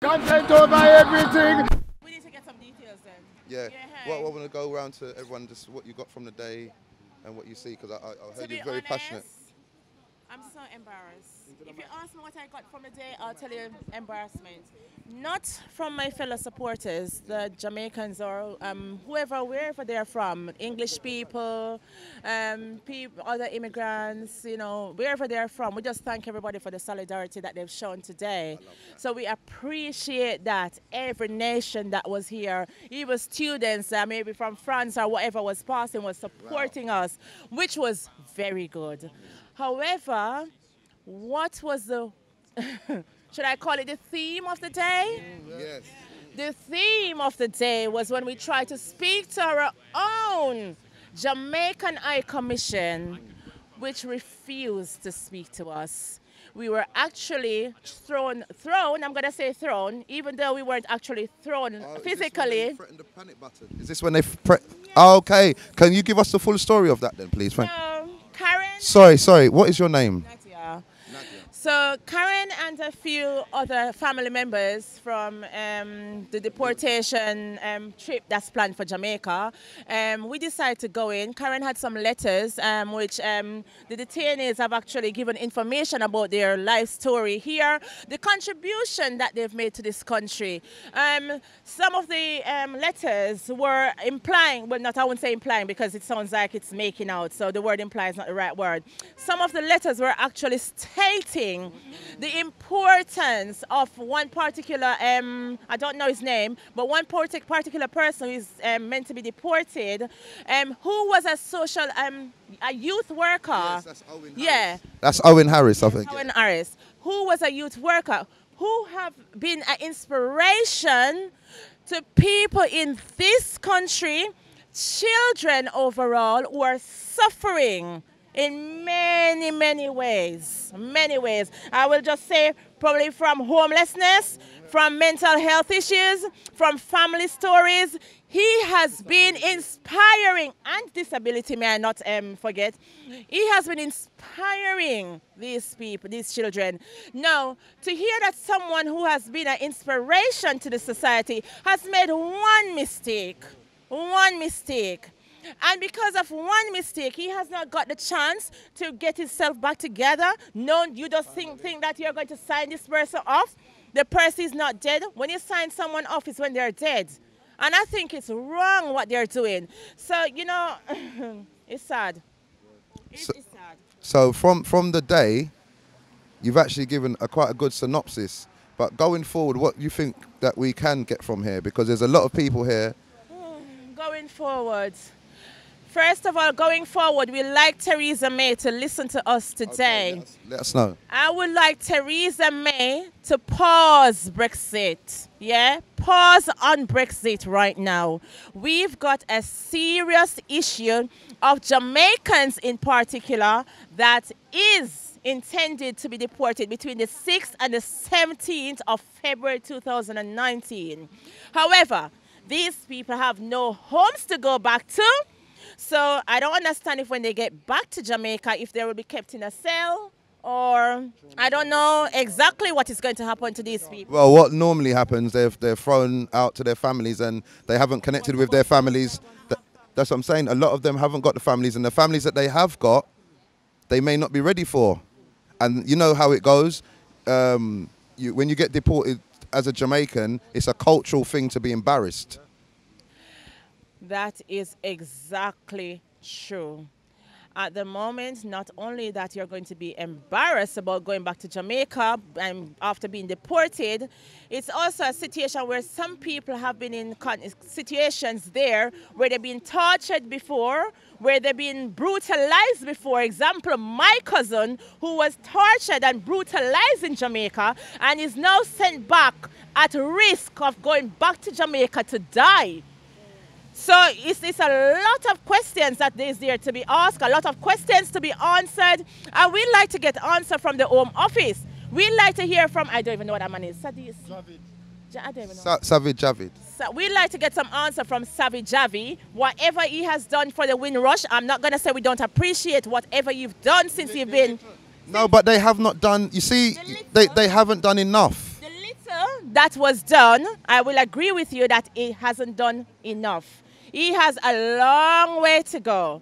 Consent over everything. We need to get some details then. Yeah. Hey. Well, I want to go around to everyone, just what you got from the day and what you see, because I heard you're very passionate. I'm so embarrassed. If you ask me what I got from the day, I'll tell you embarrassment. Not from my fellow supporters, the Jamaicans or whoever, wherever they're from, English people, other immigrants, you know, wherever they're from. We just thank everybody for the solidarity that they've shown today. So we appreciate that. Every nation that was here, even students maybe from France or whatever was passing, was supporting us, which was very good. However, what was the, should I call it the theme of the day? Yes. The theme of the day was when we tried to speak to our own Jamaican High Commission, which refused to speak to us. We were actually thrown, I'm going to say thrown, even though we weren't actually thrown physically. Is this when they threatened the panic button? Is this when they... okay. Can you give us the full story of that then, please? Karen. Sorry. What is your name? Nadia. So Karen and a few other family members from the deportation trip that's planned for Jamaica, we decided to go in. Karen had some letters which the detainees have actually given information about their life story here, the contribution that they've made to this country. Some of the letters were implying, well, I wouldn't say implying because it sounds like it's making out, so the word imply is not the right word. Some of the letters were actually stating the importance of one particular, I don't know his name, but one particular person who is meant to be deported, who was a social, a youth worker. Yes, that's Owen Harris. Yeah. That's Owen Harris, I think. Owen Harris, who was a youth worker, who have been an inspiration to people in this country, children overall, who are suffering in many ways. I will just say probably from homelessness, from mental health issues, from family stories. He has been inspiring, and disability, may I not forget. He has been inspiring these people, these children. Now, to hear that someone who has been an inspiration to the society has made one mistake, and because of one mistake, he has not got the chance to get himself back together. No, you just think that you're going to sign this person off. The person is not dead. When you sign someone off, it's when they're dead. And I think it's wrong what they're doing. So, you know, it's sad. It's sad. So from the day, you've actually given quite a good synopsis. But going forward, what do you think that we can get from here? Because there's a lot of people here. Going forward. First of all, going forward, we'd like Theresa May to listen to us today. Okay, let us know. I would like Theresa May to pause Brexit. Yeah? Pause on Brexit right now. We've got a serious issue of Jamaicans in particular that is intended to be deported between the 6th and the 17th of February 2019. However, these people have no homes to go back to. So I don't understand if when they get back to Jamaica, if they will be kept in a cell, or I don't know exactly what is going to happen to these people. Well, what normally happens, they're thrown out to their families and they haven't connected with their families. That's what I'm saying. A lot of them haven't got the families, and the families that they have got, they may not be ready for. And you know how it goes. When you get deported as a Jamaican, it's a cultural thing to be embarrassed. That is exactly true. At the moment, not only that you're going to be embarrassed about going back to Jamaica after being deported, it's also a situation where some people have been in situations there where they've been tortured before, where they've been brutalized before. Example, my cousin who was tortured and brutalized in Jamaica and is now sent back at risk of going back to Jamaica to die. So it's a lot of questions that is there to be asked, a lot of questions to be answered, and we'd like to get answer from the Home Office. We'd like to hear from, I don't even know what that man is. Javid. I don't even know. Savage Javid. So we'd like to get some answer from Savage Javid. Whatever he has done for the Windrush, I'm not going to say we don't appreciate whatever you've done since you've been. No, but they have not done, you see, they haven't done enough. that was done, I will agree with you that it hasn't done enough. He has a long way to go.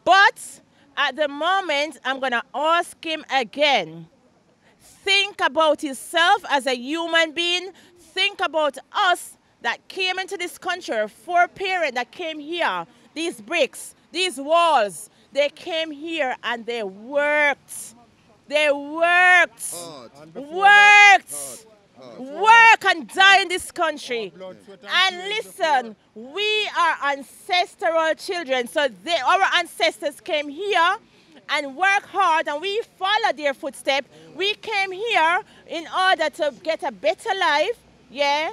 But at the moment, I'm going to ask him again. Think about yourself as a human being. Think about us that came into this country, 4 parents that came here, these bricks, these walls. They came here and they worked. They worked. Work and die in this country. And listen, we are ancestral children. So our ancestors came here and work hard, and we follow their footsteps. We came here in order to get a better life, yeah?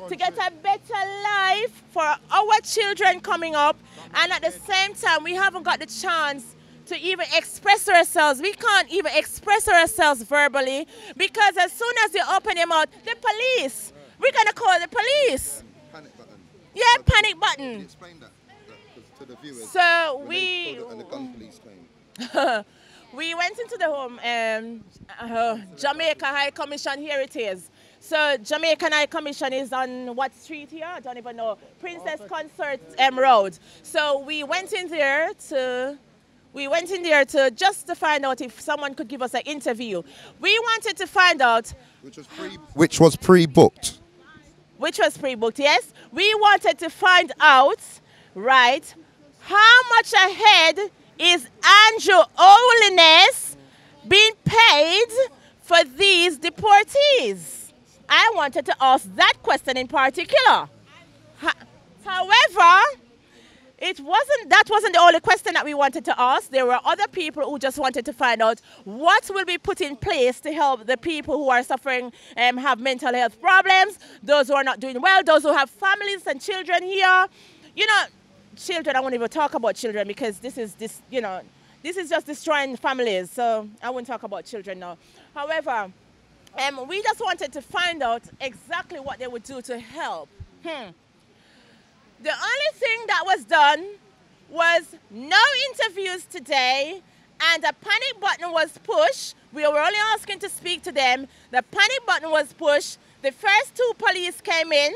To get a better life for our children coming up. And at the same time, we haven't got the chance to even express ourselves. We can't even express ourselves verbally, because as soon as you open your mouth, the police, we're going to call the police. Panic button. Yeah, panic button. Can you explain that to the viewers? So And the gun police came. we went into the home, Jamaica High Commission, here it is. So Jamaican High Commission is on what street here? I don't even know. Princess Consort Road. So we went in there to just to find out if someone could give us an interview. We wanted to find out. Which was pre-booked. Which was pre-booked, yes. We wanted to find out, right, how much ahead is Andrew Holiness being paid for these deportees? I wanted to ask that question in particular. However, that wasn't the only question that we wanted to ask. There were other people who just wanted to find out what will be put in place to help the people who are suffering, have mental health problems, those who are not doing well, those who have families and children here. You know, children, I won't even talk about children, because this is just destroying families. So I won't talk about children now. However, we just wanted to find out exactly what they would do to help. The only thing that was done was no interviews today, and a panic button was pushed. We were only asking to speak to them. The panic button was pushed. The first 2 police came in.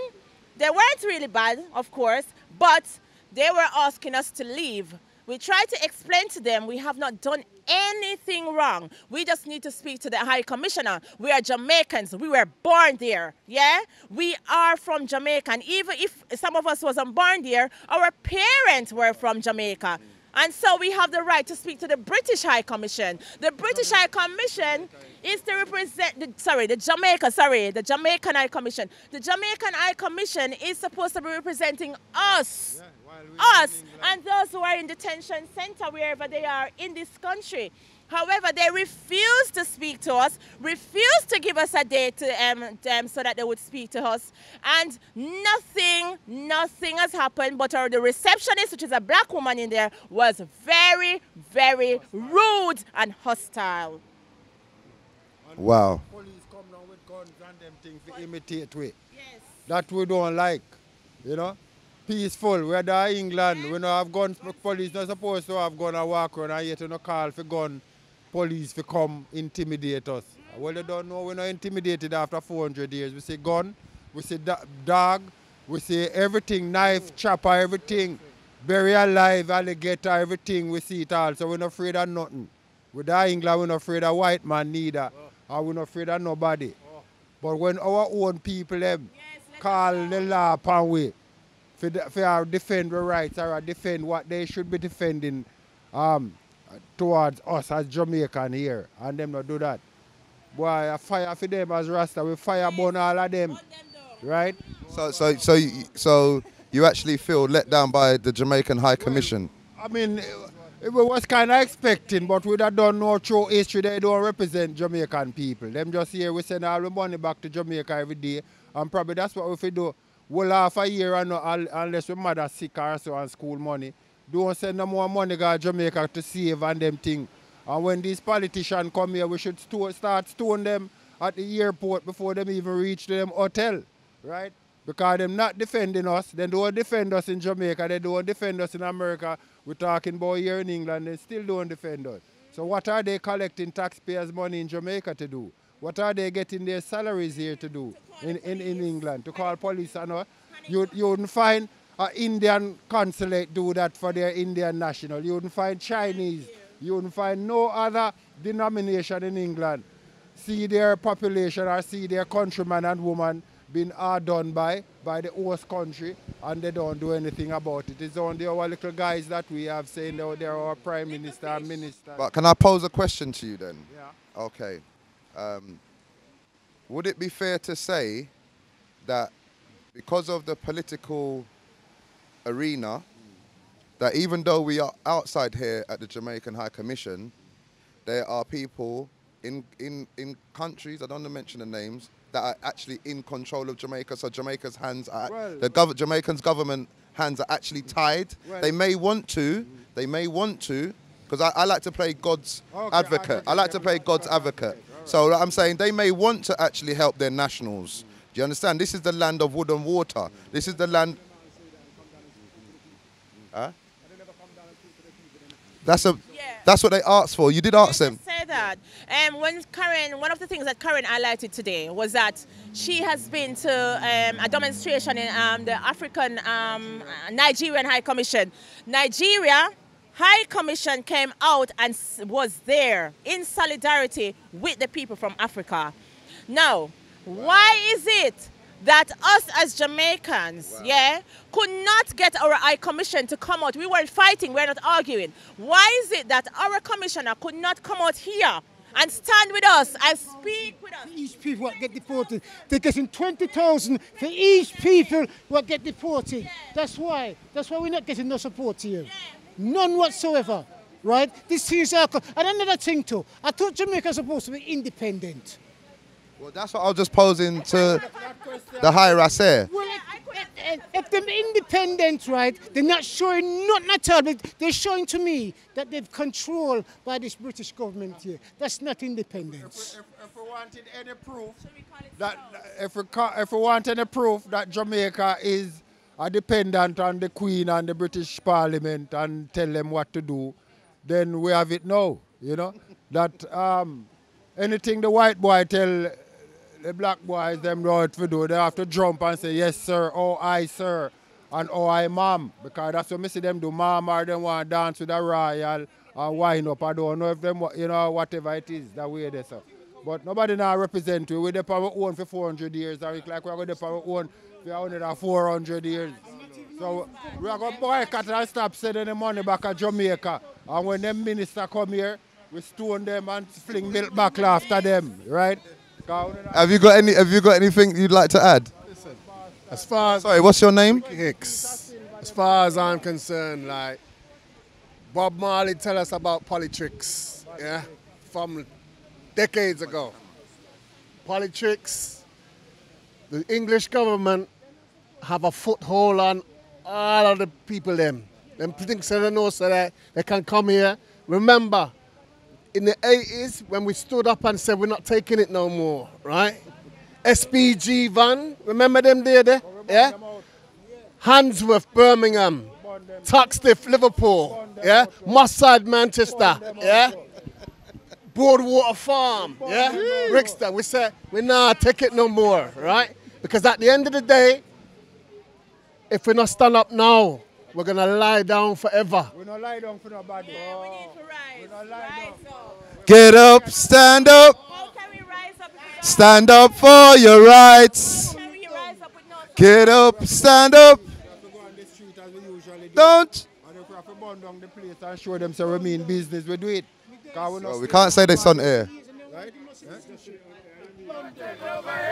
They weren't really bad, of course, but they were asking us to leave. We tried to explain to them we have not done anything wrong. We just need to speak to the High Commissioner. We are Jamaicans. We were born there, yeah? We are from Jamaica. And even if some of us wasn't born there, our parents were from Jamaica. And so we have the right to speak to the British High Commission. The British High Commission is to represent, the Jamaican High Commission. The Jamaican High Commission is supposed to be representing us. Us and those who are in detention center, wherever they are in this country. However, they refuse to speak to us, refuse to give us a date to, so that they would speak to us. And nothing has happened, but the receptionist, which is a black woman in there, was very, very rude and hostile. Wow. Police come down with guns and them things to imitate we. Yes. That we don't like, you know. Peaceful, whether England, we don't have guns, police not supposed to have gun and walk around and yet you no call for gun, police to come intimidate us. Well, they don't know we're not intimidated after 400 years. We say gun, we say dog, we say everything, knife, chopper, everything, bury alive, alligator, everything, we see it all. So we're not afraid of nothing. With England, we're not afraid of white man neither, and we're not afraid of nobody. But when our own people call the law upon we, for defend the rights or defend what they should be defending towards us as Jamaican here, and them not do that. Boy, I fire for them as Rasta, we fire burn all of them, right? So you actually feel let down by the Jamaican High Commission? I mean, we was kind of expecting, but we don't know through history they don't represent Jamaican people. Them just here, we send all the money back to Jamaica every day, and probably that's what we do. Well, half a year and unless your mother sick or so and school money. Don't send no more money to Jamaica to save and them thing. And when these politicians come here, we should start stoning them at the airport before them even reach them hotel, right? Because them not defending us. They don't defend us in Jamaica. They don't defend us in America. We're talking about here in England. They still don't defend us. So what are they collecting taxpayers' money in Jamaica to do? What are they getting their salaries here to do in England? To call police and all? You wouldn't find an Indian consulate do that for their Indian national. You wouldn't find Chinese. You wouldn't find no other denomination in England see their population or see their countrymen and women being done by the host country, and they don't do anything about it. It's only our little guys that we have saying they're our prime minister and minister. But can I pose a question to you then? Yeah. Okay. Would it be fair to say that because of the political arena, that even though we are outside here at the Jamaican High Commission, there are people in countries, I don't want to mention the names, that are actually in control of Jamaica, so Jamaica's hands are, Jamaican's government hands are actually tied. Well, they may want to, because I like to play God's advocate. I like to play God's advocate. So I'm saying they may want to actually help their nationals. Do you understand? This is the land of wood and water. This is the land... Huh? That's what they asked for. You did ask them. Say that. When Karen, one of the things that Karen highlighted today was that she has been to a demonstration in the African Nigerian High Commission. Nigeria High Commission came out and was there in solidarity with the people from Africa. Now, why is it that us as Jamaicans, could not get our High Commission to come out? We weren't fighting, we're not arguing. Why is it that our commissioner could not come out here and stand with us and speak with us? Each people what get deported, they're getting 20,000 for each people what get deported. Yeah. That's why we're not getting no support here. Yeah. None whatsoever, right? This is our... And another thing too, I thought Jamaica was supposed to be independent. Well, that's what I was just posing to the higher here. Well, if they're independent, right, they're not showing nothing at all, but they're showing to me that they're controlled by this British government here. That's not independence. If we wanted any proof that if we want any proof that Jamaica is dependent on the Queen and the British Parliament and tell them what to do, then we have it now. You know that anything the white boy tell the black boys them know what to do, they have to jump and say, yes, sir, oh, I, sir, and oh, I, ma'am. Because that's what I see them do, ma'am, or them want to dance with a royal and wind up. I don't know if them, you know, whatever it is, that way they say. But nobody now represent you. We're there for our own for 400 years, or it's like we're going to for our own for 400 years. So we're going to boycott and stop sending the money back to Jamaica. And when them minister come here, we stone them and fling milk back after them, right? Have you got anything you'd like to add? Listen, as far as... Sorry, what's your name? Hicks. As far as I'm concerned, like, Bob Marley tell us about politics, yeah, from decades ago. Politics, the English government have a foothold on all of the people them. Them think they know so that they can come here. Remember, in the 80s, when we stood up and said we're not taking it no more, right? SPG van, remember them there? Yeah? Handsworth, Birmingham, Tuxcliffe, Liverpool, yeah? Mossad, Manchester, yeah? Broadwater Farm, yeah? Brixton, we said we're not take it no more, right? Because at the end of the day, if we not stand up now, we're going to lie down forever. We're not lie down for nobody. Yeah, we need to rise. We're not lie down. Get up, stand up. How can we rise up? Stand up for your rights. How can we rise up with no... Get up, stand up. We have to go on the street as we usually do. Don't. And if we have to burn down the place and show them so we mean business, we do it. Well, we can't say this on air. Right?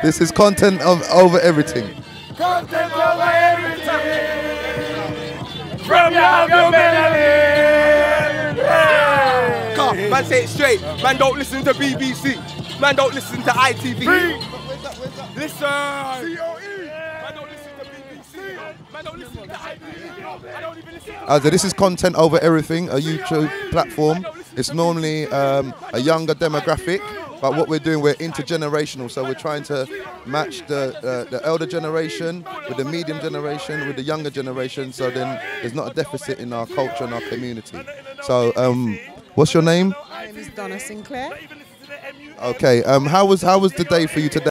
This is content over everything. Content over everything. From your melody. Man, say it straight. Man, don't listen to BBC. Man, don't listen to ITV. Listen. COE. Man, don't listen to BBC. Man, don't listen to ITV. I don't even listen. This is content over everything, a YouTube platform. It's normally a younger demographic, but what we're doing, we're intergenerational. So we're trying to match the elder generation with the medium generation, with the younger generation. So then there's not a deficit in our culture and our community. So what's your name? My name is Donna Sinclair. Okay. How was the day for you today?